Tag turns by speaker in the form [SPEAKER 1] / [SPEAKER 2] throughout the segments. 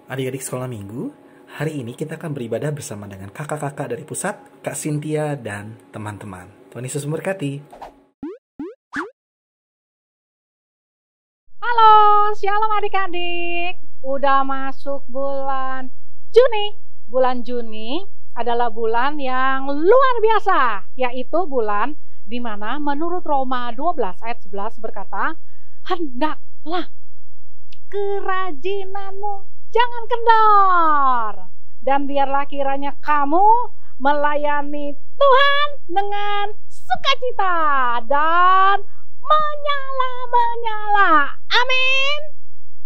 [SPEAKER 1] Adik-adik sekolah minggu, hari ini kita akan beribadah bersama dengan kakak-kakak dari pusat, Kak Cynthia, dan teman-teman. Tuhan Yesus memberkati.
[SPEAKER 2] Halo, shalom adik-adik. Udah masuk bulan Juni. Bulan Juni adalah bulan yang luar biasa, yaitu bulan di mana menurut Roma 12 ayat 11 berkata, hendaklah kerajinanmu jangan kendor, dan biarlah kiranya kamu melayani Tuhan dengan sukacita dan menyala-menyala. Amin.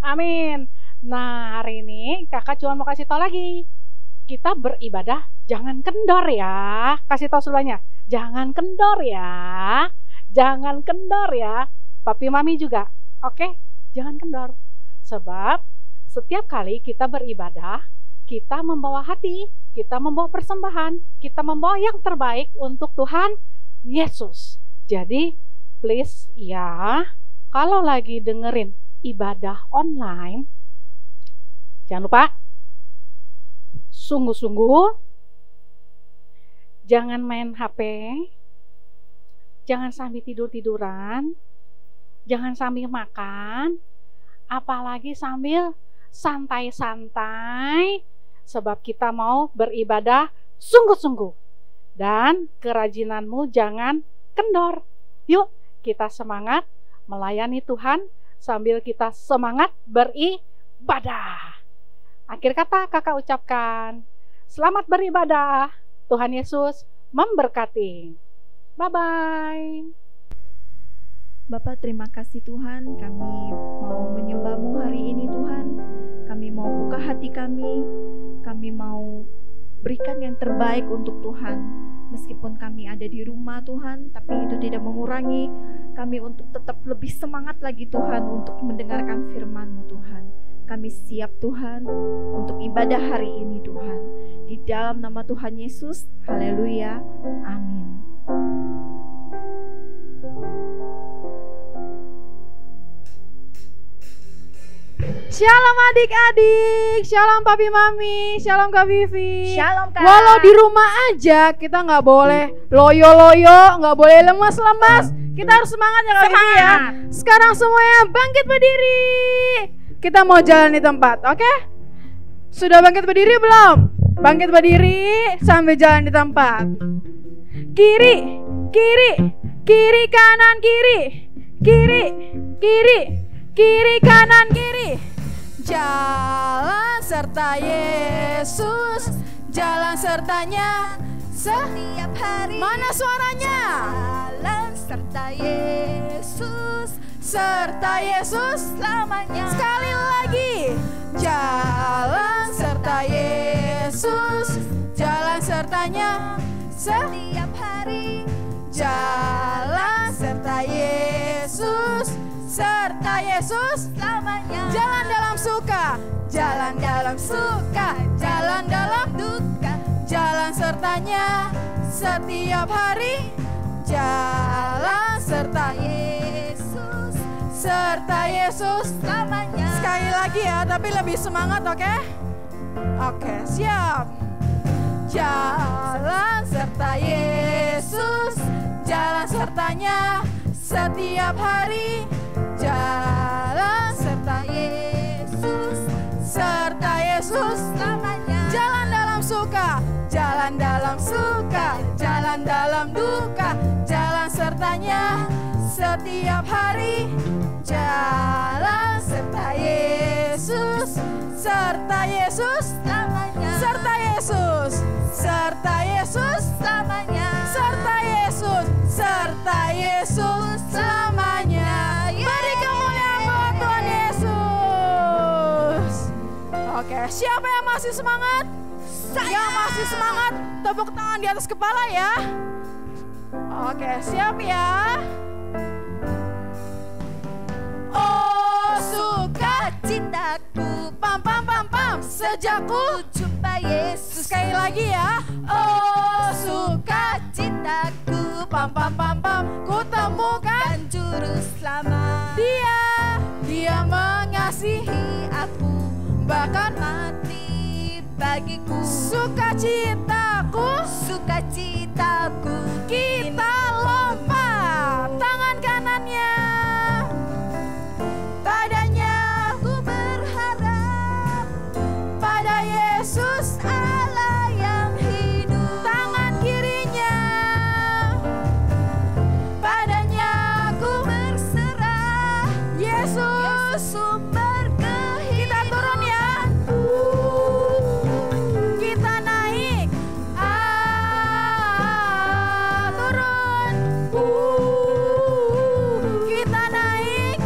[SPEAKER 2] Amin. Nah, hari ini kakak cuma mau kasih tahu lagi. Kita beribadah jangan kendor ya. Kasih tahu sebelahnya. Jangan kendor ya. Jangan kendor ya. Papi mami juga. Oke? Jangan kendor. Sebab setiap kali kita beribadah, kita membawa hati, kita membawa persembahan, kita membawa yang terbaik untuk Tuhan Yesus. Jadi, please ya, kalau lagi dengerin ibadah online, jangan lupa sungguh-sungguh, jangan main HP, jangan sambil tidur-tiduran, jangan sambil makan, apalagi sambil santai-santai, sebab kita mau beribadah sungguh-sungguh. Dan kerajinanmu jangan kendor. Yuk, kita semangat melayani Tuhan sambil kita semangat beribadah. Akhir kata kakak ucapkan, selamat beribadah. Tuhan Yesus memberkati. Bye-bye.
[SPEAKER 3] Bapak, terima kasih Tuhan, kami mau menyembah-Mu hari ini Tuhan. Kami mau buka hati kami mau berikan yang terbaik untuk Tuhan. Meskipun kami ada di rumah Tuhan, tapi itu tidak mengurangi kami untuk tetap lebih semangat lagi Tuhan untuk mendengarkan firman-Mu Tuhan. Kami siap Tuhan untuk ibadah hari ini Tuhan. Di dalam nama Tuhan Yesus, haleluya, amin.
[SPEAKER 4] Shalom adik-adik, shalom papi mami, shalom Kak Vivi.
[SPEAKER 3] Shalom Kak.
[SPEAKER 4] Walau di rumah aja kita nggak boleh loyo-loyo, nggak boleh lemas-lemas. Kita harus semangat ya Kak Vivi ya. Sekarang semuanya bangkit berdiri. Kita mau jalan di tempat, oke? Sudah bangkit berdiri belum? Bangkit berdiri sambil jalan di tempat. Kiri, kiri, kiri kanan kiri, kiri, kiri, kiri kanan kiri. Jalan serta Yesus, jalan sertanya setiap hari. Mana suaranya?
[SPEAKER 3] Jalan serta Yesus,
[SPEAKER 4] Serta Yesus
[SPEAKER 3] selamanya.
[SPEAKER 4] sekali lagi. Jalan serta Yesus, jalan sertanya
[SPEAKER 3] Setiap hari.
[SPEAKER 4] jalan serta Yesus, serta Yesus
[SPEAKER 3] Selamanya.
[SPEAKER 4] jalan dalam suka, jalan dalam suka, jalan dalam
[SPEAKER 3] duka.
[SPEAKER 4] jalan sertanya setiap hari. Jalan serta
[SPEAKER 3] Yesus
[SPEAKER 4] serta Yesus
[SPEAKER 3] selamanya.
[SPEAKER 4] sekali lagi ya, tapi lebih semangat, oke? Oke, siap. Jalan serta Yesus, jalan sertanya setiap hari. Jalan serta
[SPEAKER 3] Yesus
[SPEAKER 4] serta Yesus
[SPEAKER 3] selamanya.
[SPEAKER 4] jalan dalam suka, jalan dalam suka, jalan dalam duka, jalan sertanya setiap hari. Jalan serta Yesus, serta Yesus
[SPEAKER 3] Selamanya.
[SPEAKER 4] serta Yesus, serta Yesus
[SPEAKER 3] Selamanya.
[SPEAKER 4] serta Yesus, serta Yesus selamanya. Beri kemuliaan buat Tuhan Yesus. Oke, siapa yang masih semangat? Yang masih semangat, tepuk tangan di atas kepala ya. Oke, siap ya. Oh,
[SPEAKER 3] Sukacitaku
[SPEAKER 4] pam pam pam pam, sejak ku
[SPEAKER 3] jumpa Yesus.
[SPEAKER 4] sekali lagi ya. Oh,
[SPEAKER 3] Sukacitaku
[SPEAKER 4] pam pam pam pam, ku temukan
[SPEAKER 3] dan juru selamat.
[SPEAKER 4] dia mengasihi
[SPEAKER 3] Mengasihi aku
[SPEAKER 4] bahkan
[SPEAKER 3] mati bagiku.
[SPEAKER 4] Sukacitaku,
[SPEAKER 3] Sukacitaku
[SPEAKER 4] kita lompat tangan kanannya.
[SPEAKER 3] padanya ku berharap, pada Yesus Allah yang hidup.
[SPEAKER 4] Tangan kirinya,
[SPEAKER 3] Padanya ku berserah,
[SPEAKER 4] Yesus.
[SPEAKER 3] sumber kehidupan.
[SPEAKER 4] Kita turun ya. Kita naik. Turun. Kita naik.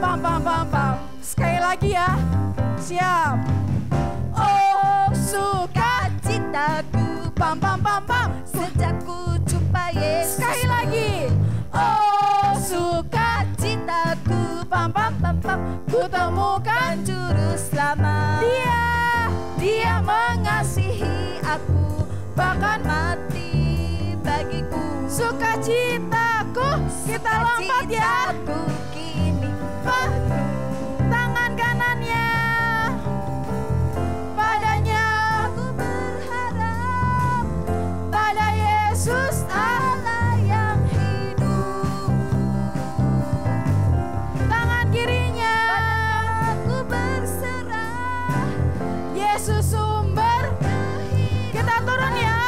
[SPEAKER 4] Pam pam pam pam. Sekali lagi ya. Siap. Oh,
[SPEAKER 3] Sukacitaku
[SPEAKER 4] pam pam pam pam.
[SPEAKER 3] sejak ku jumpa Yesus.
[SPEAKER 4] Sekali lagi. Oh,
[SPEAKER 3] Sukacitaku
[SPEAKER 4] pam pam pam pam. Ku temukan
[SPEAKER 3] juru selamat.
[SPEAKER 4] dia
[SPEAKER 3] Mengasihi aku,
[SPEAKER 4] bahkan
[SPEAKER 3] mati bagiku.
[SPEAKER 4] sukacitaku. Kita lompat ya.
[SPEAKER 3] Sukacitaku kini
[SPEAKER 4] Tangan kanannya, padanya
[SPEAKER 3] aku berharap,
[SPEAKER 4] pada Yesus
[SPEAKER 3] Allah yang hidup.
[SPEAKER 4] tangan kirinya,
[SPEAKER 3] Aku berserah,
[SPEAKER 4] Yesus sumber. Kita turun ya.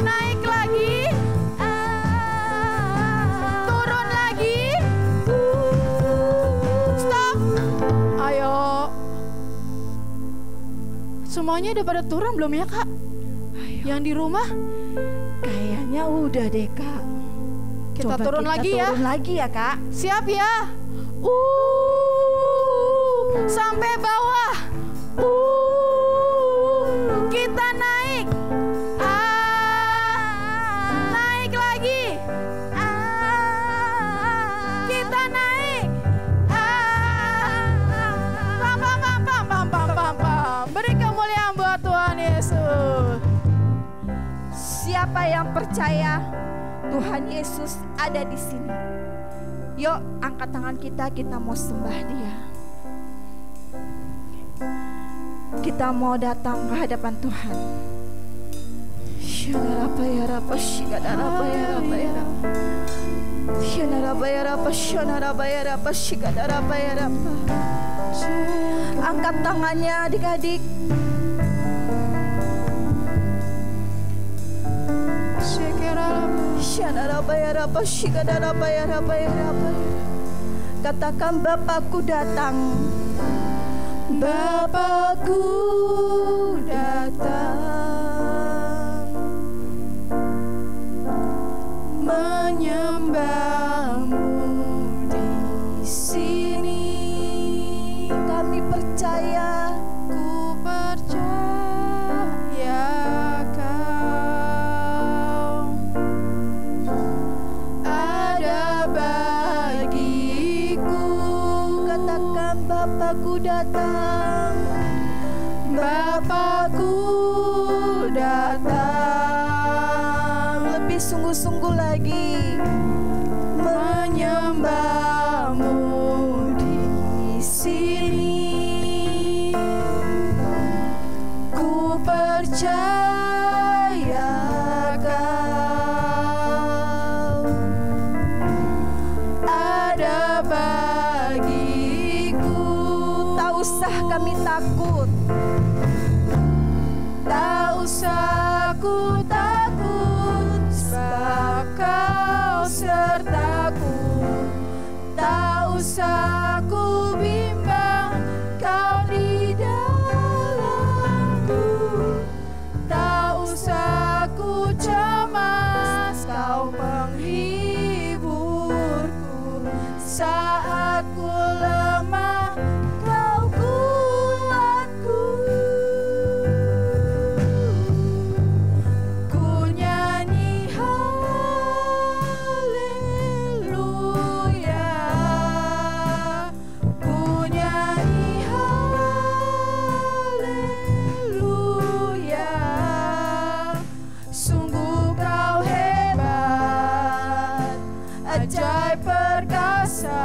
[SPEAKER 4] Naik lagi, turun lagi. Stop. Ayo. Semuanya udah pada turun belum ya, Kak? Yang di rumah
[SPEAKER 3] Kayaknya udah deh, Kak.
[SPEAKER 4] kita
[SPEAKER 3] Coba
[SPEAKER 4] turun
[SPEAKER 3] kita
[SPEAKER 4] lagi ya.
[SPEAKER 3] turun lagi ya, Kak.
[SPEAKER 4] Siap ya. Sampai bawah. Kita naik. Naik lagi. Kita naik. Pam pam pam pam pam pam pam pam. Beri kemuliaan buat Tuhan Yesus.
[SPEAKER 3] Siapa yang percaya Tuhan Yesus ada di sini? Yuk, angkat tangan kita mau sembah Dia. Kita mau datang ke hadapan Tuhan. Shanarabayarapa, shikadarabayarabayarapa. Shanarabayarapa, shanarabayarapa, shikadarabayarapa. Angkat tangannya adik-adik. Shanarabayarapa, shikadarabayarabayarapa. Katakan, Bapakku datang.
[SPEAKER 4] Bapakku datang menyembahmu di sini.
[SPEAKER 3] Kami percaya,
[SPEAKER 4] Ku percaya Kau ada bagiku.
[SPEAKER 3] katakan Bapakku datang.
[SPEAKER 4] Bapakku datang
[SPEAKER 3] Lebih sungguh-sungguh lagi.
[SPEAKER 4] menyembahmu di sini. Ku percaya Kau ada bagiku.
[SPEAKER 3] Tak usah kami takut.
[SPEAKER 4] Tak usah ku takut, sebab Kau sertaku. Tak usah ku bimbang, Kau di dalamku. Tak usah ku cemas, Kau penghiburku. Saat ku lemah, Kau kuatku. Ku nyanyi haleluya. Ku nyanyi haleluya. Sungguh Kau hebat, ajaib perkasa.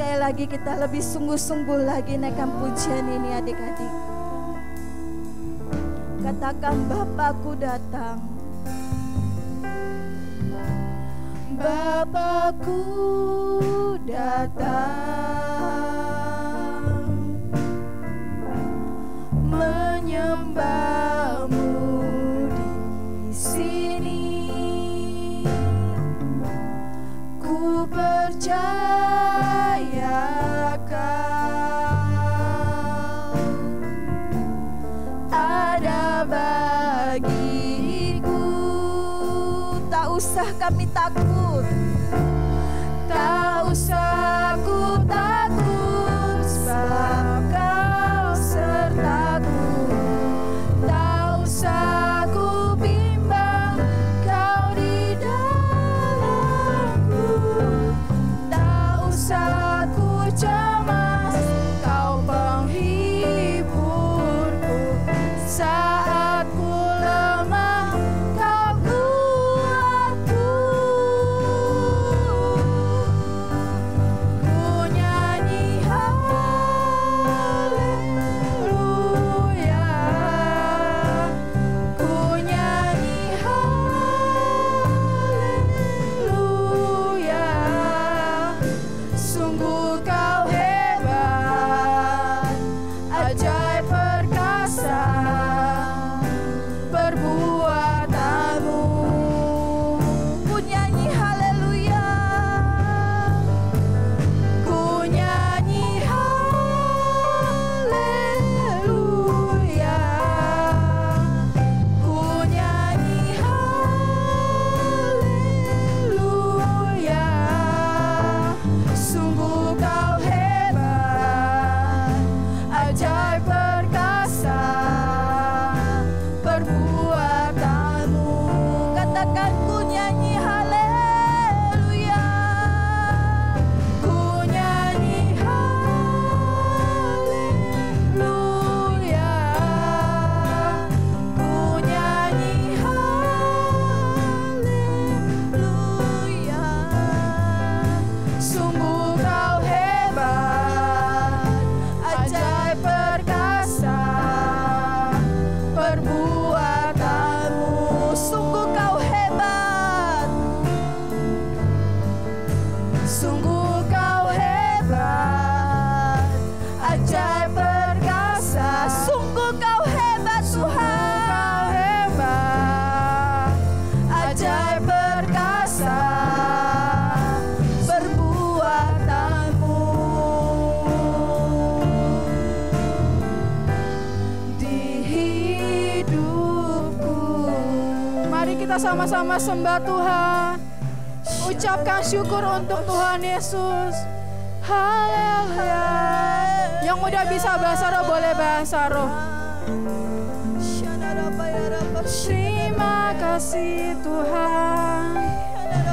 [SPEAKER 3] sekali lagi kita lebih sungguh-sungguh lagi naikkan pujian ini adik-adik. Katakan Bapakku datang. Bapakku datang menyembahmu di sini. Ku percaya Kau ada bagiku. Tak usah kami takut, tak usah ku takut, sebab Kau sertaku. Tak usah ku bimbang, Kau di dalamku. Tak usah ku cemas, Kau penghiburku. Saat ku lemah, Kau kuatku. Ku nyanyi haleluya, ku nyanyi haleluya. Sungguh Kau hebat, ajaib perkasa perbuatanmu. Ku nyanyi haleluya, ku nyanyi haleluya, ku nyanyi haleluya. Sungguh Kau hebat, ajaib perkasa perbuatanmu. Katakan ku nyanyi haleluya, ku nyanyi haleluya, ku nyanyi haleluya. Sungguh Kau hebat, ajaib perkasa perbuatanmu. Sungguh Kau hebat, sungguh Kau hebat, ajaib perkasa. Sungguh Kau hebat Tuhan, Kau hebat, ajaib perkasa perbuatanmu. Di hidupku,
[SPEAKER 4] Mari kita sama-sama sembah Tuhan. Ucapkan syukur untuk Tuhan Yesus. Haleluya. Yang udah bisa bahasa roh boleh bahasa roh. Terima kasih Tuhan.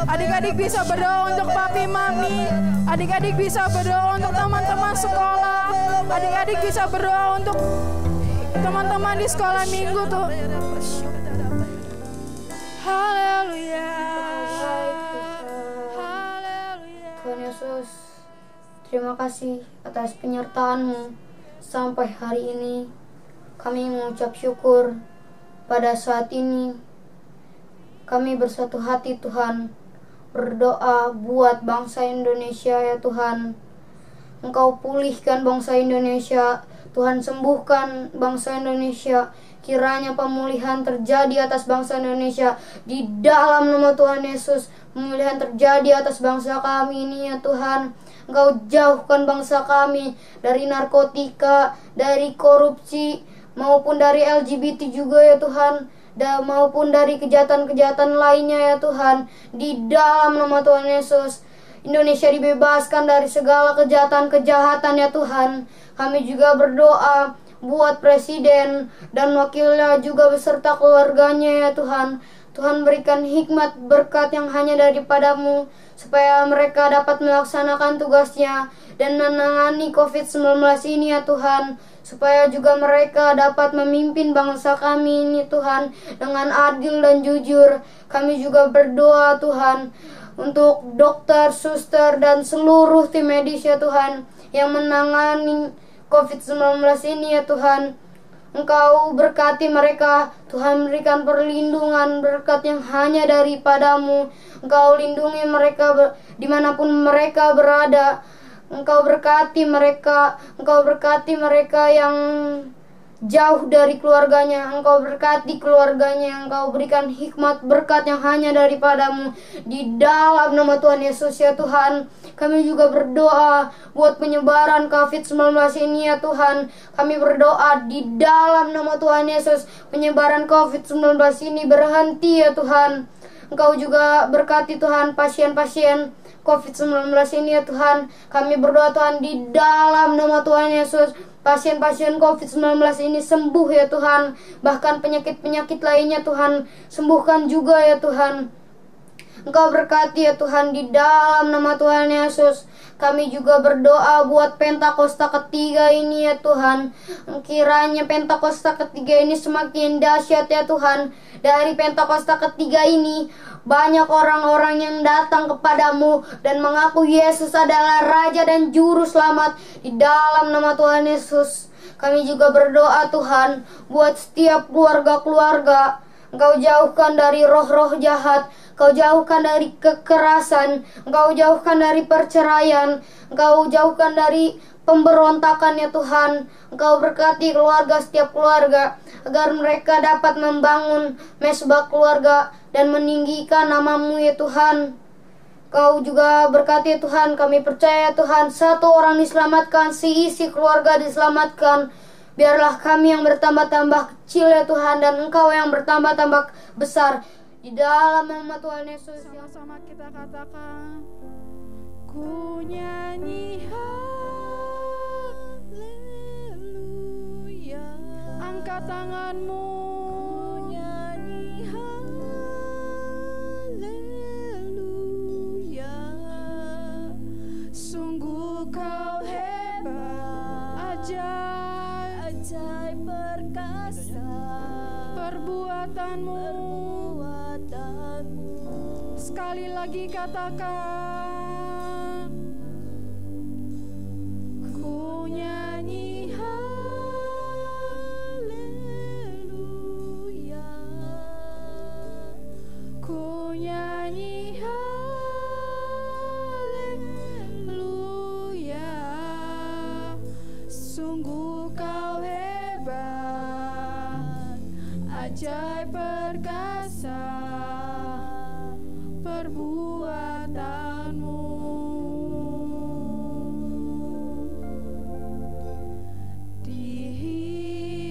[SPEAKER 4] Adik-adik bisa berdoa untuk papi mami. Adik-adik bisa berdoa untuk teman-teman sekolah. Adik-adik bisa berdoa untuk teman-teman di sekolah minggu tuh. Haleluya. Haleluya.
[SPEAKER 5] Tuhan Yesus, terima kasih atas penyertaan-Mu sampai hari ini. Kami mengucap syukur pada saat ini. Kami bersatu hati Tuhan, berdoa buat bangsa Indonesia ya Tuhan. Engkau pulihkan bangsa Indonesia, Tuhan sembuhkan bangsa Indonesia. Kiranya pemulihan terjadi atas bangsa Indonesia di dalam nama Tuhan Yesus. Pemulihan terjadi atas bangsa kami ini ya Tuhan. Engkau jauhkan bangsa kami dari narkotika, dari korupsi, maupun dari LGBT juga ya Tuhan, dan maupun dari kejahatan-kejahatan lainnya ya Tuhan. Di dalam nama Tuhan Yesus, Indonesia dibebaskan dari segala kejahatan-kejahatan ya Tuhan. Kami juga berdoa buat presiden dan wakilnya juga beserta keluarganya ya Tuhan. Tuhan berikan hikmat berkat yang hanya daripada-Mu, supaya mereka dapat melaksanakan tugasnya dan menangani COVID-19 ini ya Tuhan. Supaya juga mereka dapat memimpin bangsa kami ini Tuhan dengan adil dan jujur. Kami juga berdoa Tuhan, untuk dokter, suster, dan seluruh tim medis ya Tuhan yang menangani COVID-19 ini ya Tuhan. Engkau berkati mereka, Tuhan, berikan perlindungan berkat yang hanya daripadamu. Engkau lindungi mereka dimanapun mereka berada. Engkau berkati mereka yang jauh dari keluarganya. Engkau berkati keluarganya. Engkau berikan hikmat berkat yang hanya daripadamu. Di dalam nama Tuhan Yesus ya Tuhan, kami juga berdoa buat penyebaran COVID-19 ini ya Tuhan. Kami berdoa di dalam nama Tuhan Yesus, penyebaran COVID-19 ini berhenti ya Tuhan. Engkau juga berkati Tuhan pasien-pasien COVID-19 ini ya Tuhan. Kami berdoa Tuhan di dalam nama Tuhan Yesus, pasien-pasien COVID-19 ini sembuh ya Tuhan. Bahkan penyakit-penyakit lainnya Tuhan, sembuhkan juga ya Tuhan. Engkau berkati ya Tuhan di dalam nama Tuhan Yesus. Kami juga berdoa buat Pentakosta ketiga ini ya Tuhan. Kiranya Pentakosta ketiga ini semakin dahsyat ya Tuhan. Dari Pentakosta ketiga ini banyak orang-orang yang datang kepadamu dan mengaku Yesus adalah Raja dan Juru Selamat di dalam nama Tuhan Yesus. Kami juga berdoa Tuhan buat setiap keluarga-keluarga. Engkau jauhkan dari roh-roh jahat, Engkau jauhkan dari kekerasan, Engkau jauhkan dari perceraian, Engkau jauhkan dari pemberontakan ya Tuhan. Engkau berkati keluarga, setiap keluarga, agar mereka dapat membangun mesbah keluarga dan meninggikan nama-Mu ya Tuhan. Kau juga berkati ya Tuhan, kami percaya Tuhan, satu orang diselamatkan, seisi keluarga diselamatkan. Biarlah kami yang bertambah-tambah kecil ya Tuhan, dan Engkau yang bertambah-tambah besar. Di dalam nama Tuhan Yesus.
[SPEAKER 4] Sama-sama kita katakan, ku nyanyi haleluya. Angkat tanganmu, ku nyanyi haleluya. Sungguh kau hebat, ajaib perkasa perbuatanmu. Sekali lagi katakan, ku nyanyi haleluya, ku nyanyi haleluya. Sungguh kau hebat, ajaib perkasa perbuatanmu. Di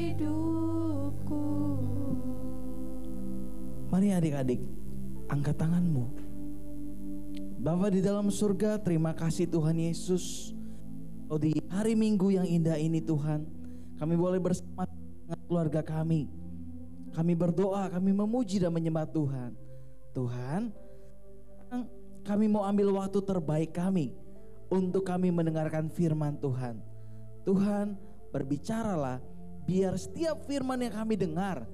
[SPEAKER 4] hidupku.
[SPEAKER 6] Mari adik-adik, angkat tanganmu. Bapa di dalam surga, terima kasih Tuhan Yesus. Oh, di hari Minggu yang indah ini Tuhan, kami boleh bersama dengan keluarga kami. Kami berdoa, kami memuji dan menyembah Tuhan. Tuhan, kami mau ambil waktu terbaik kami untuk kami mendengarkan firman Tuhan. Tuhan, berbicaralah, biar setiap firman yang kami dengar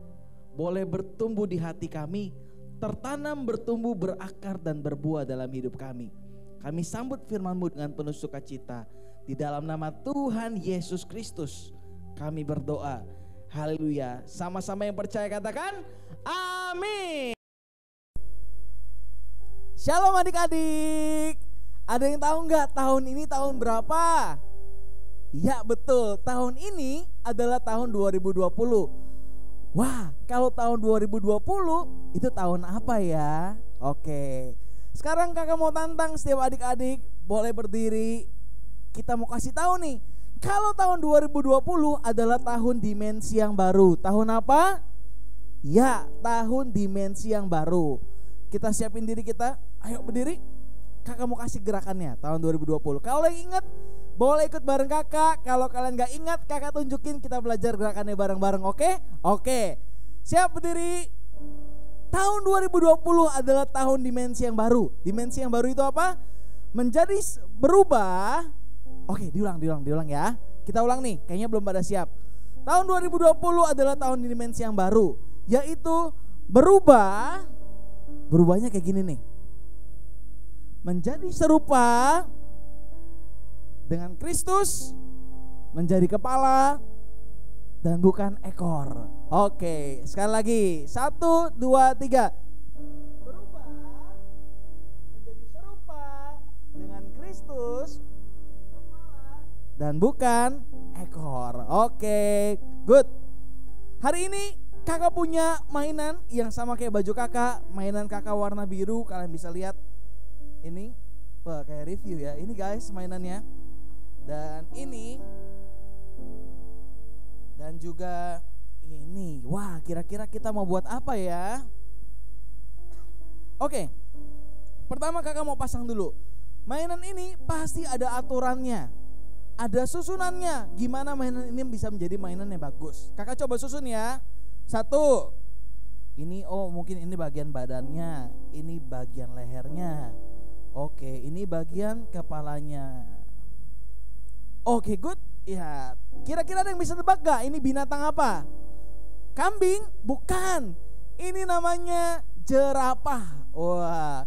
[SPEAKER 6] boleh bertumbuh di hati kami, tertanam, bertumbuh, berakar dan berbuah dalam hidup kami. Kami sambut firman-Mu dengan penuh sukacita. Di dalam nama Tuhan Yesus Kristus kami berdoa. Haleluya. Sama-sama yang percaya katakan amin. Shalom adik-adik. Ada yang tahu nggak tahun ini tahun berapa? Ya betul, tahun ini adalah tahun 2020. Wah, kalau tahun 2020 itu tahun apa ya? Oke, sekarang kakak mau tantang setiap adik-adik boleh berdiri. Kita mau kasih tahu nih, kalau tahun 2020 adalah tahun dimensi yang baru. Tahun apa? Ya, tahun dimensi yang baru. Kita siapin diri kita, ayo berdiri. Kakak mau kasih gerakannya tahun 2020. Kalau yang ingat boleh ikut bareng kakak. Kalau kalian gak ingat, kakak tunjukin, kita belajar gerakannya bareng-bareng. Oke? Oke, siap berdiri. Tahun 2020 adalah tahun dimensi yang baru. Dimensi yang baru itu apa? Menjadi berubah. Oke, diulang ya. Kita ulang nih, kayaknya belum pada siap. Tahun 2020 adalah tahun dimensi yang baru, yaitu berubah. Berubahnya kayak gini nih. menjadi serupa dengan Kristus, menjadi kepala dan bukan ekor. Oke, sekali lagi. 1, 2, 3. Berubah menjadi serupa dengan Kristus, menjadi kepala dan bukan ekor. Oke, good. Hari ini kakak punya mainan yang sama kayak baju kakak. Mainan kakak warna biru, kalian bisa lihat. Ini kayak review ya. Ini guys mainannya. Dan ini, dan juga ini. Wah, kira-kira kita mau buat apa ya? Oke, pertama kakak mau pasang dulu. Mainan ini pasti ada aturannya, ada susunannya. Gimana mainan ini bisa menjadi mainan yang bagus? Kakak coba susun ya. 1, ini mungkin ini bagian badannya, ini bagian lehernya. Oke, ini bagian kepalanya. Oke, good. Ya, kira-kira ada yang bisa tebak gak? Ini binatang apa? Kambing? Bukan. Ini namanya jerapah. Wah,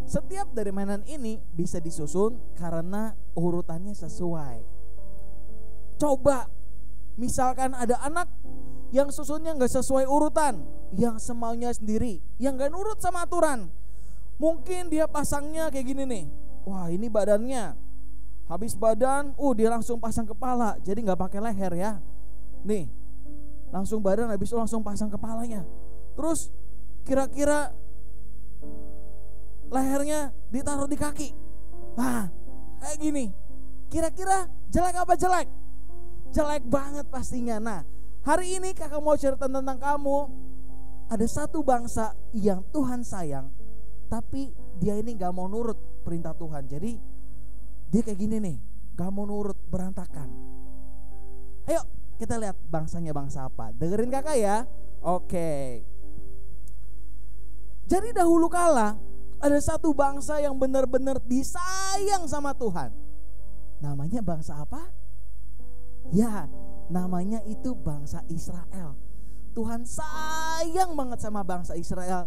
[SPEAKER 6] setiap dari mainan ini bisa disusun karena urutannya sesuai. Coba, misalkan ada anak yang susunnya gak sesuai urutan, yang semaunya sendiri, yang gak nurut sama aturan. Mungkin dia pasangnya kayak gini nih. Wah, ini badannya. Habis badan, dia langsung pasang kepala. Jadi gak pakai leher ya. Nih, langsung badan, habis itu langsung pasang kepalanya. Terus kira-kira lehernya ditaruh di kaki. Nah, kayak gini. Kira-kira jelek apa jelek? Jelek banget pastinya. Nah, hari ini kakak mau cerita tentang kamu. Ada satu bangsa yang Tuhan sayang, tapi dia ini gak mau nurut perintah Tuhan. Jadi dia kayak gini nih, gak mau nurut, berantakan. Ayo kita lihat bangsanya bangsa apa. Dengerin kakak ya. Oke. Jadi dahulu kala ada satu bangsa yang benar-benar disayang sama Tuhan. Namanya bangsa apa? Ya, namanya itu bangsa Israel. Tuhan sayang banget sama bangsa Israel.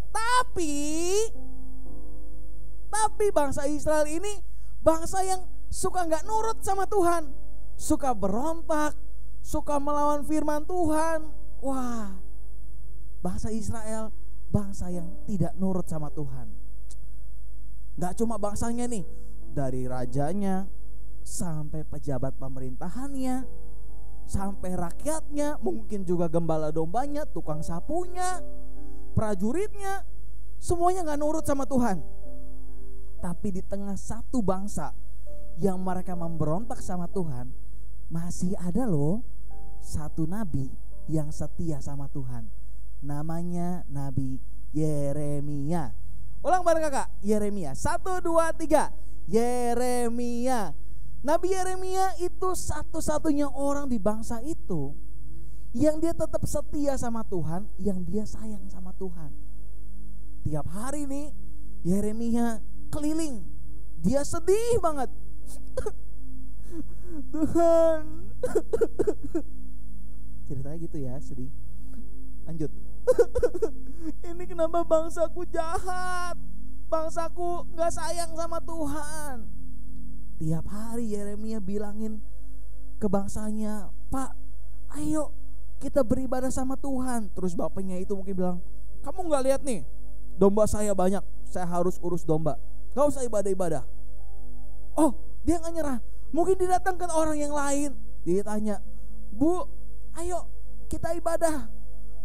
[SPEAKER 6] Tapi bangsa Israel ini bangsa yang suka gak nurut sama Tuhan, suka berontak, suka melawan firman Tuhan. Wah, bangsa Israel bangsa yang tidak nurut sama Tuhan. Gak cuma bangsanya nih, dari rajanya sampai pejabat pemerintahannya, sampai rakyatnya, mungkin juga gembala dombanya, tukang sapunya, prajuritnya, semuanya gak nurut sama Tuhan. Tapi di tengah satu bangsa yang mereka memberontak sama Tuhan, masih ada loh satu nabi yang setia sama Tuhan. Namanya Nabi Yeremia. Ulang bareng kakak, Yeremia. 1, 2, 3. Yeremia. Nabi Yeremia itu satu-satunya orang di bangsa itu yang dia tetap setia sama Tuhan, yang dia sayang sama Tuhan. Tiap hari nih Yeremia keliling, dia sedih banget. Tuhan, ceritanya gitu ya, sedih. Lanjut. Ini kenapa bangsaku jahat, bangsaku gak sayang sama Tuhan. Tiap hari Yeremia bilangin ke bangsanya, Pak, ayo kita beribadah sama Tuhan. Terus bapaknya itu mungkin bilang, kamu gak lihat nih, domba saya banyak, saya harus urus domba, gak usah ibadah-ibadah. Oh, dia gak nyerah. Mungkin didatangkan orang yang lain, dia tanya, Bu, ayo kita ibadah.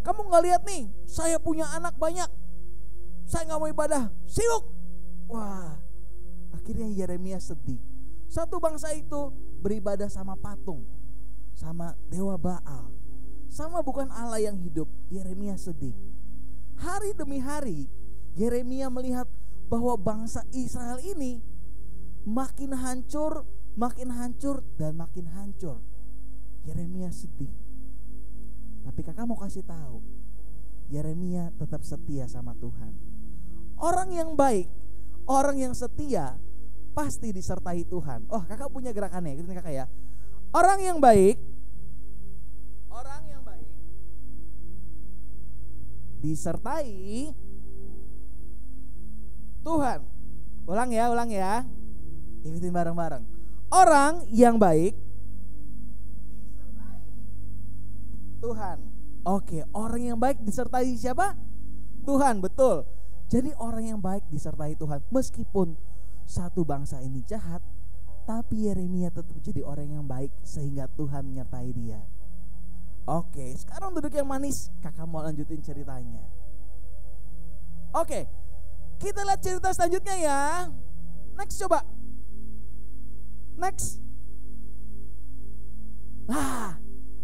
[SPEAKER 6] Kamu gak lihat nih, saya punya anak banyak, saya gak mau ibadah, sibuk. Wah, akhirnya Yeremia sedih. Satu bangsa itu beribadah sama patung, sama dewa Baal, sama bukan Allah yang hidup. Yeremia sedih. Hari demi hari Yeremia melihat bahwa bangsa Israel ini makin hancur, dan makin hancur. Yeremia sedih. Tapi kakak mau kasih tahu, Yeremia tetap setia sama Tuhan. Orang yang baik, orang yang setia pasti disertai Tuhan. Oh, kakak punya gerakannya, ikutin kakak ya. Orang yang baik disertai Tuhan. Ulang ya. Ikutin bareng-bareng. Orang yang baik Tuhan. Oke, orang yang baik disertai siapa? Tuhan, betul. Jadi orang yang baik disertai Tuhan. Meskipun satu bangsa ini jahat, tapi Yeremia tetap jadi orang yang baik sehingga Tuhan menyertai dia. Oke, sekarang duduk yang manis. Kakak mau lanjutin ceritanya. Oke, kita lihat cerita selanjutnya ya. Next coba. Next.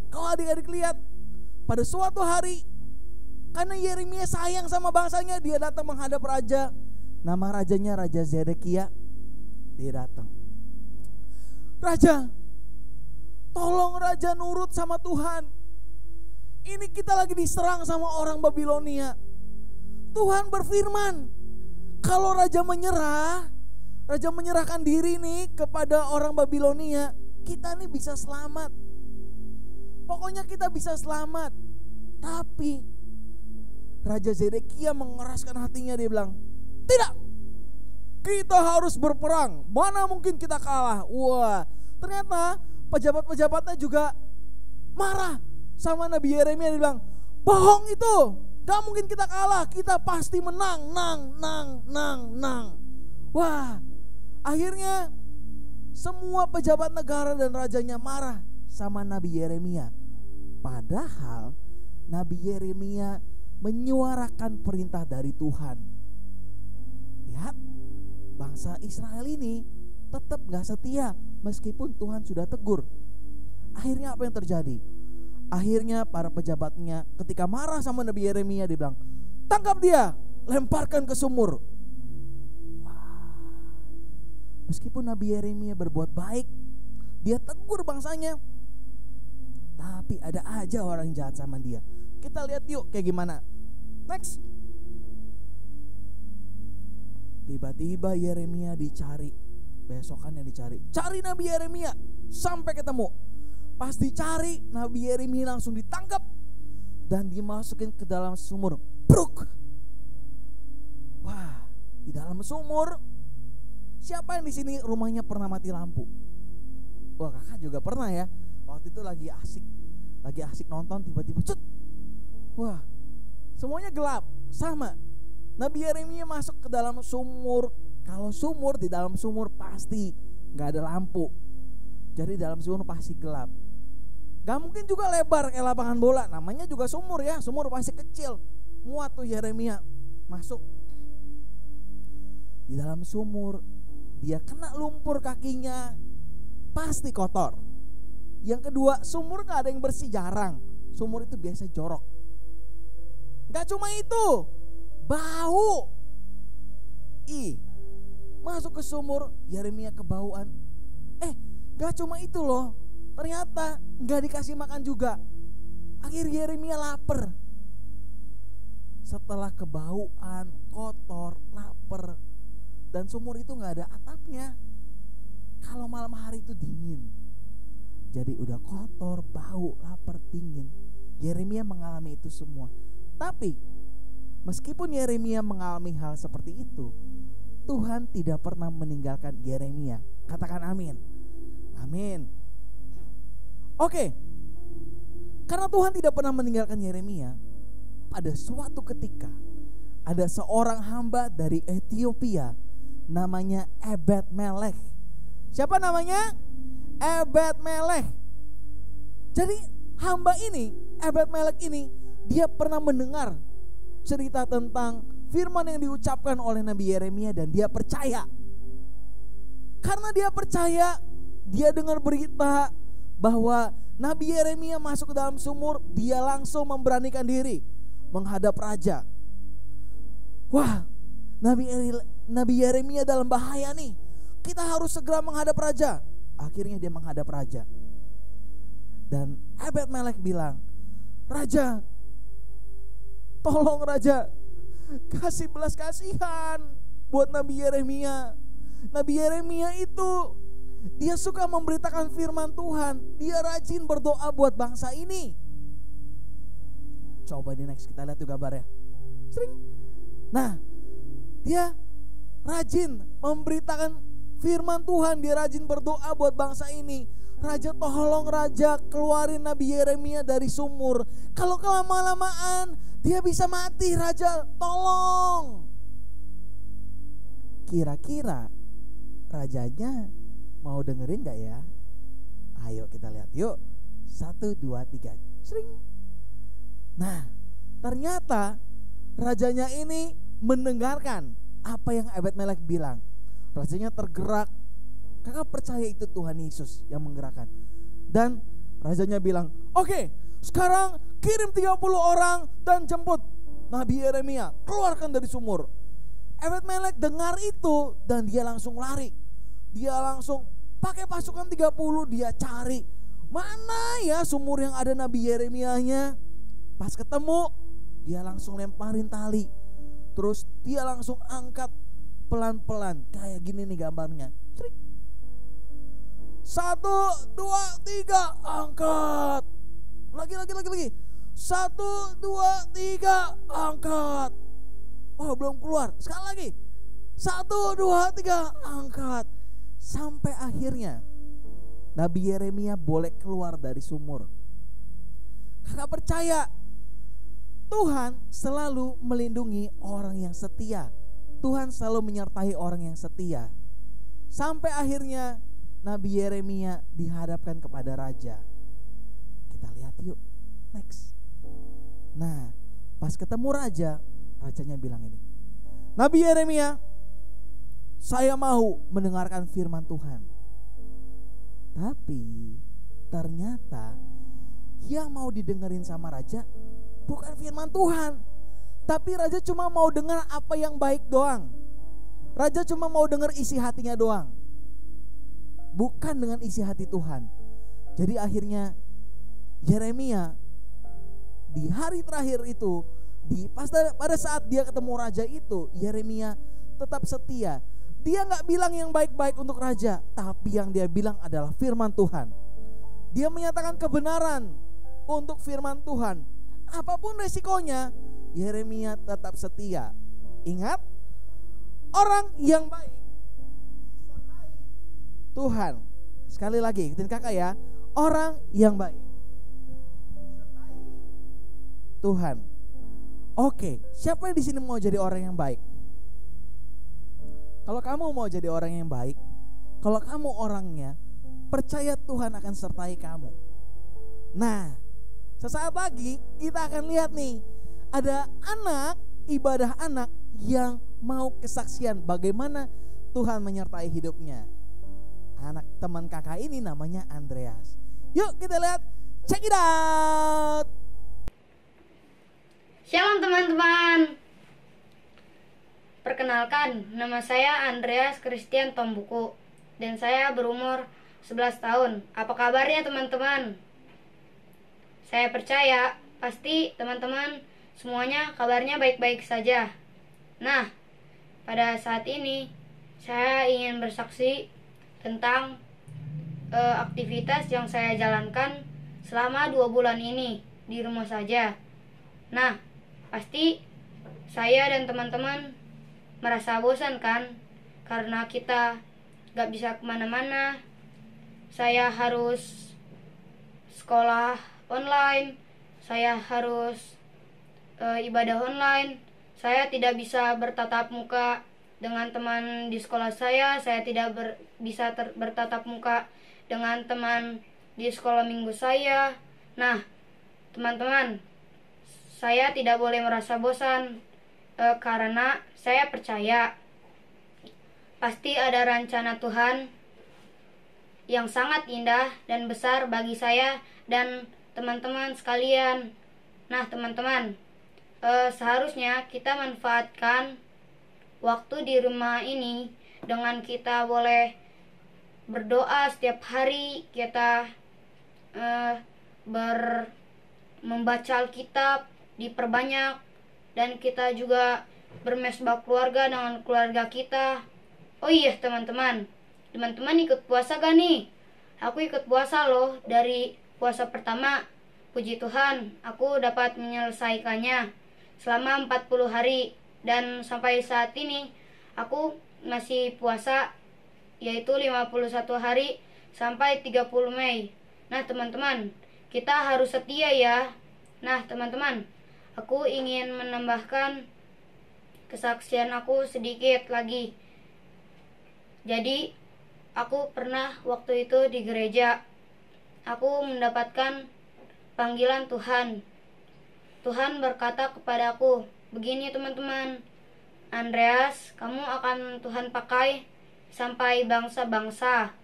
[SPEAKER 6] Kalau adik-adik lihat, pada suatu hari, karena Yeremia sayang sama bangsanya, dia datang menghadap raja. Nama rajanya Raja Zedekia. Dia datang. Raja, tolong raja nurut sama Tuhan. Ini kita lagi diserang sama orang Babilonia. Tuhan berfirman, kalau raja menyerahkan diri nih kepada orang Babilonia, kita nih bisa selamat. Pokoknya kita bisa selamat. Tapi Raja Zedekia mengeraskan hatinya, dia bilang, tidak, kita harus berperang. Mana mungkin kita kalah. Wah, ternyata pejabat-pejabatnya juga marah sama Nabi Yeremia. Dia bilang, bohong itu, gak mungkin kita kalah, kita pasti menang. Wah, akhirnya semua pejabat negara dan rajanya marah sama Nabi Yeremia. Padahal Nabi Yeremia menyuarakan perintah dari Tuhan. Lihat, bangsa Israel ini tetap gak setia meskipun Tuhan sudah tegur. Akhirnya apa yang terjadi? Akhirnya para pejabatnya ketika marah sama Nabi Yeremia, dia bilang, tangkap dia, lemparkan ke sumur. Wah, meskipun Nabi Yeremia berbuat baik, dia tegur bangsanya, tapi ada aja orang jahat sama dia. Kita lihat yuk kayak gimana. Next. Tiba-tiba Yeremia dicari. Besokannya dicari. Cari Nabi Yeremia sampai ketemu. Pas dicari, Nabi Yeremia langsung ditangkap dan dimasukin ke dalam sumur. Bruk. Wah, di dalam sumur. Siapa yang di sini rumahnya pernah mati lampu? Wah, kakak juga pernah ya. Waktu itu lagi asik nonton, tiba-tiba cut. Wah, semuanya gelap. Sama, Nabi Yeremia masuk ke dalam sumur. Kalau sumur, di dalam sumur pasti gak ada lampu. Jadi dalam sumur pasti gelap. Gak mungkin juga lebar kayak lapangan bola. Namanya juga sumur ya, sumur pasti kecil. Muat tuh Yeremia masuk. Di dalam sumur, dia kena lumpur kakinya, pasti kotor. Yang kedua, sumur gak ada yang bersih, jarang. Sumur itu biasa jorok. Gak cuma itu, bau. Masuk ke sumur, Yeremia kebauan. Gak cuma itu loh, ternyata gak dikasih makan juga. Akhirnya Yeremia lapar. Setelah kebauan, kotor, lapar, dan sumur itu gak ada atapnya. Kalau malam hari itu dingin. Jadi udah kotor, bau, lapar, dingin. Yeremia mengalami itu semua. Tapi meskipun Yeremia mengalami hal seperti itu, Tuhan tidak pernah meninggalkan Yeremia. Katakan amin. Amin. Oke. Karena Tuhan tidak pernah meninggalkan Yeremia, pada suatu ketika ada seorang hamba dari Ethiopia namanya Ebed-Melech. Siapa namanya? Ebed-Melech. Jadi hamba ini, Ebed-Melech ini, dia pernah mendengar cerita tentang firman yang diucapkan oleh Nabi Yeremia dan dia percaya. Karena dia percaya, dia dengar berita bahwa Nabi Yeremia masuk ke dalam sumur, dia langsung memberanikan diri menghadap raja. Wah, Nabi Yeremia dalam bahaya nih. Kita harus segera menghadap raja. Akhirnya dia menghadap raja. Dan Ebed-Melech bilang, raja, tolong raja, kasih belas kasihan buat Nabi Yeremia. Nabi Yeremia itu dia suka memberitakan firman Tuhan. Dia rajin berdoa buat bangsa ini. Coba di next kita lihat tuh gambarnya. Sering. Nah, dia rajin memberitakan firman Tuhan, dia rajin berdoa buat bangsa ini. Raja, tolong Raja keluarin Nabi Yeremia dari sumur. Kalau kelama-lamaan dia bisa mati, Raja, tolong. Kira-kira rajanya mau dengerin gak ya? Ayo kita lihat yuk. 1, 2, 3. Sering. Nah, ternyata rajanya ini mendengarkan apa yang Ebed-Melek bilang. Rajanya tergerak. Kakak percaya itu Tuhan Yesus yang menggerakkan. Dan rajanya bilang, oke, sekarang kirim 30 orang dan jemput Nabi Yeremia, keluarkan dari sumur. Ebed-Melek dengar itu dan dia langsung lari. Dia langsung pakai pasukan 30, dia cari mana ya sumur yang ada Nabi Yeremianya. Pas ketemu, dia langsung lemparin tali. Terus dia langsung angkat pelan-pelan. Kayak gini nih gambarnya. 1, 2, 3, angkat. Lagi. 1, 2, 3, angkat. Oh, belum keluar. Sekali lagi. 1, 2, 3, angkat. Sampai akhirnya Nabi Yeremia boleh keluar dari sumur. Kakak percaya Tuhan selalu melindungi orang yang setia. Tuhan selalu menyertai orang yang setia. Sampai akhirnya Nabi Yeremia dihadapkan kepada raja. Kita lihat yuk, next. Nah, pas ketemu raja, rajanya bilang ini, Nabi Yeremia, saya mau mendengarkan firman Tuhan. Tapi ternyata yang mau didengerin sama raja bukan firman Tuhan, tapi raja cuma mau dengar apa yang baik doang. Raja cuma mau dengar isi hatinya doang, bukan dengan isi hati Tuhan. Jadi akhirnya Yeremia di hari terakhir itu, pada saat dia ketemu raja itu, Yeremia tetap setia. Dia gak bilang yang baik-baik untuk raja, tapi yang dia bilang adalah firman Tuhan. Dia menyatakan kebenaran untuk firman Tuhan. Apapun resikonya, Yeremia tetap setia. Ingat, orang yang baik disertai Tuhan. Sekali lagi, ikutin kakak ya. Orang yang baik disertai Tuhan. Oke, siapa yang di sini mau jadi orang yang baik? Kalau kamu mau jadi orang yang baik, kalau kamu orangnya, percaya Tuhan akan sertai kamu. Nah, sesaat lagi kita akan lihat nih, ada anak, ibadah anak yang mau kesaksian bagaimana Tuhan menyertai hidupnya. Anak teman kakak ini namanya Andreas. Yuk kita lihat, check it out.
[SPEAKER 5] Shalom teman-teman. Perkenalkan, nama saya Andreas Christian Tombuku dan saya berumur 11 tahun. Apa kabarnya teman-teman? Saya percaya pasti teman-teman semuanya kabarnya baik-baik saja. Nah, pada saat ini saya ingin bersaksi tentang aktivitas yang saya jalankan selama 2 bulan ini di rumah saja. Nah, pasti saya dan teman-teman merasa bosan kan, karena kita gak bisa kemana-mana. Saya harus sekolah online, saya harus ibadah online. Saya tidak bisa bertatap muka dengan teman di sekolah saya tidak bisa bertatap muka dengan teman di sekolah minggu saya. Nah teman-teman, saya tidak boleh merasa bosan, karena saya percaya pasti ada rencana Tuhan yang sangat indah dan besar bagi saya dan teman-teman sekalian. Nah teman-teman, seharusnya kita manfaatkan waktu di rumah ini dengan kita boleh berdoa setiap hari, kita membaca Alkitab diperbanyak, dan kita juga bermesbah keluarga dengan keluarga kita. Oh iya teman-teman ikut puasa gak nih? Aku ikut puasa loh. Dari puasa pertama, puji Tuhan, aku dapat menyelesaikannya selama 40 hari. Dan sampai saat ini aku masih puasa, yaitu 51 hari sampai 30 Mei. Nah teman-teman, kita harus setia ya. Nah teman-teman, aku ingin menambahkan kesaksian aku sedikit lagi. Jadi aku pernah waktu itu di gereja, aku mendapatkan panggilan Tuhan. Tuhan berkata kepadaku, begini teman-teman, Andreas, kamu akan Tuhan pakai sampai bangsa-bangsa,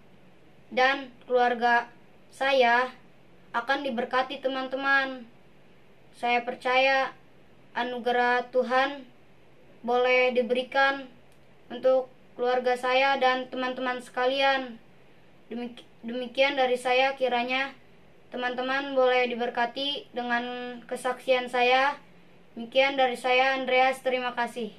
[SPEAKER 5] dan keluarga saya akan diberkati teman-teman. Saya percaya anugerah Tuhan boleh diberikan untuk keluarga saya dan teman-teman sekalian. Demikian dari saya, kiranya teman-teman boleh diberkati dengan kesaksian saya. Demikian dari saya, Andreas, terima kasih.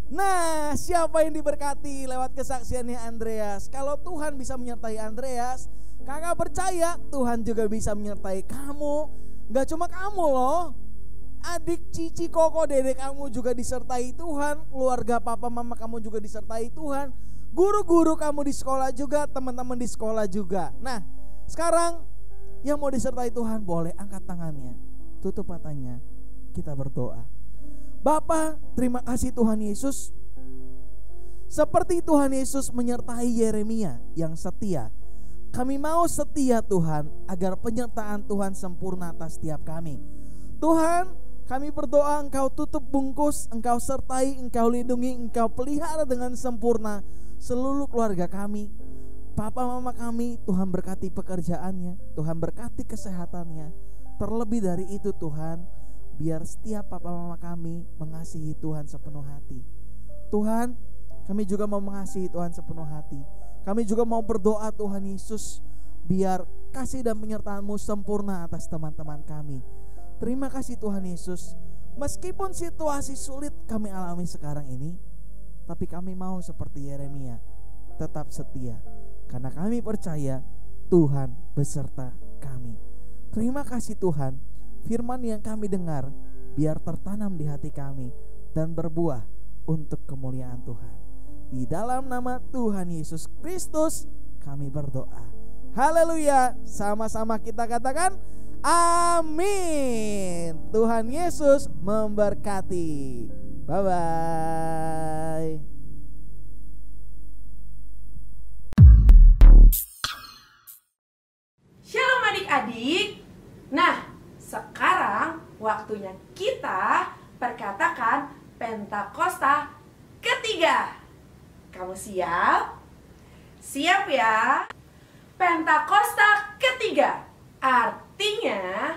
[SPEAKER 6] Nah, siapa yang diberkati lewat kesaksiannya Andreas? Kalau Tuhan bisa menyertai Andreas, kakak percaya Tuhan juga bisa menyertai kamu. Gak cuma kamu loh, adik, cici, koko, dedek kamu juga disertai Tuhan. Keluarga papa mama kamu juga disertai Tuhan. Guru-guru kamu di sekolah juga, teman-teman di sekolah juga. Nah, sekarang yang mau disertai Tuhan boleh angkat tangannya, tutup matanya, kita berdoa. Bapa, terima kasih Tuhan Yesus. Seperti Tuhan Yesus menyertai Yeremia yang setia, kami mau setia Tuhan, agar penyertaan Tuhan sempurna atas setiap kami. Tuhan, kami berdoa Engkau tutup bungkus, Engkau sertai, Engkau lindungi, Engkau pelihara dengan sempurna seluruh keluarga kami. Papa mama kami, Tuhan berkati pekerjaannya, Tuhan berkati kesehatannya. Terlebih dari itu Tuhan, biar setiap papa mama kami mengasihi Tuhan sepenuh hati. Tuhan, kami juga mau mengasihi Tuhan sepenuh hati. Kami juga mau berdoa Tuhan Yesus, biar kasih dan penyertaan-Mu sempurna atas teman-teman kami. Terima kasih Tuhan Yesus. Meskipun situasi sulit kami alami sekarang ini, tapi kami mau seperti Yeremia, tetap setia. Karena kami percaya Tuhan beserta kami. Terima kasih Tuhan, firman yang kami dengar biar tertanam di hati kami dan berbuah untuk kemuliaan Tuhan. Di dalam nama Tuhan Yesus Kristus kami berdoa. Haleluya. Sama-sama kita katakan amin. Tuhan Yesus memberkati. Bye-bye.
[SPEAKER 7] Shalom adik-adik. Nah, sekarang waktunya kita perkatakan Pentakosta ketiga. Kamu siap? Siap ya? Pentakosta ketiga artinya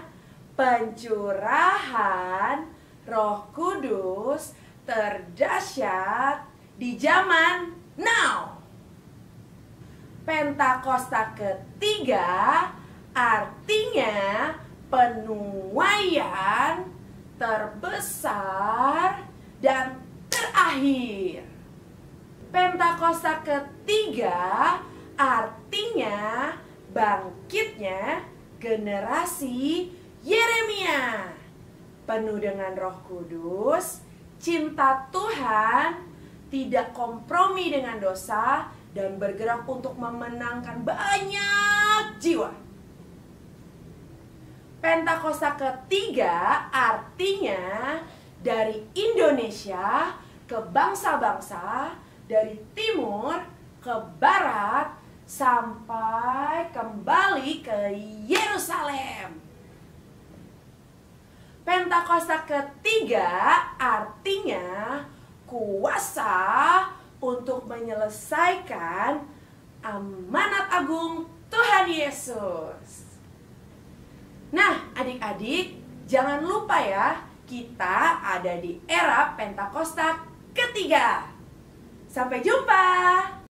[SPEAKER 7] pencurahan Roh Kudus terdahsyat di zaman now. Pentakosta ketiga artinya penuaian terbesar dan terakhir. Pentakosta ketiga artinya bangkitnya generasi Yeremia, penuh dengan Roh Kudus, cinta Tuhan, tidak kompromi dengan dosa, dan bergerak untuk memenangkan banyak jiwa. Pentakosta ketiga artinya dari Indonesia ke bangsa-bangsa, dari timur ke barat, sampai kembali ke Yerusalem. Pentakosta ketiga artinya kuasa untuk menyelesaikan amanat agung Tuhan Yesus. Nah, adik-adik, jangan lupa ya, kita ada di era Pentakosta ketiga. Sampai jumpa.